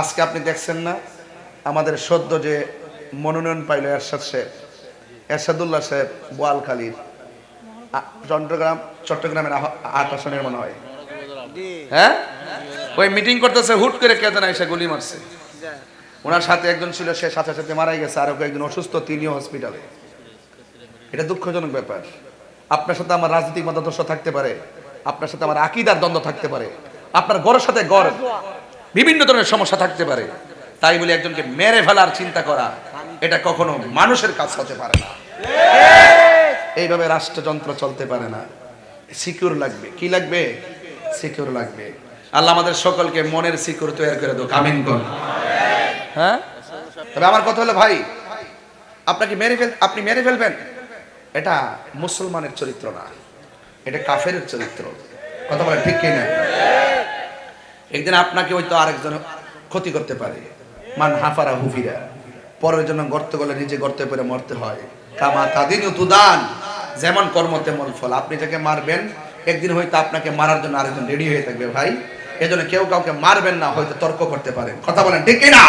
আজকে আপনি দেখছেন না আমাদের সদ্য যে মনোনয়ন পাইল এরশাদুল্লাহ সাহেব বোয়ালখালীর চট্টগ্রামের ৮ আসনের মনে হয়, হ্যাঁ ওই মিটিং করতেছে, হুট করে কে যেন এসে গুলি মারছে। ওনার সাথে একজন ছিল, সে সাথে সাথে মারাই গেছে, আর একজন অসুস্থ, তিনিও হসপিটালে। এটা দুঃখজনক ব্যাপার। আপনার সাথে আমার রাজনৈতিক মতাদর্শ থাকতে পারে, আপনার সাথে আমার আকীদার দ্বন্দ্ব থাকতে পারে, আপনার গড়ের সাথে গড় বিভিন্ন ধরনের সমস্যা থাকতে পারে, তাই বলে একজনকে মেরে ফেলার চিন্তা করা এটা কখনো মানুষের কাজ হতে পারে না। এইভাবে রাষ্ট্রযন্ত্র চলতে পারে না। সিকিউর লাগবে, কি লাগবে? সিকিউর লাগবে। আল্লাহ আমাদের সকলকে মনের সিকিউর তৈরি করে দাও, আমিন বল। হ্যাঁ, তবে আমার কথা হলো ভাই, আপনি মেরে ফেলবেন, এটা মুসলমানের চরিত্র না, এটা কাফেরের চরিত্র। কথা বলে ঠিক কি না? একদিন আপনাকে হয়তো আরেকজন ক্ষতি করতে পারে। মান হাফারা হুফিরা, পরের জন্য গর্ত গলে নিজে গর্তে পড়ে মরতে হয়। কামা তাদিনু তুদান, যেমন কর্ম তেমন ফল। আপনি যাকে মারবেন, একদিন হয়তো আপনাকে মারার জন্য আরেকজন রেডি হয়ে থাকবে ভাই। এজন্য কেউ কাউকে মারবেন না, হয়তো তর্ক করতে পারেন। কথা বলেন ঠিক কি না?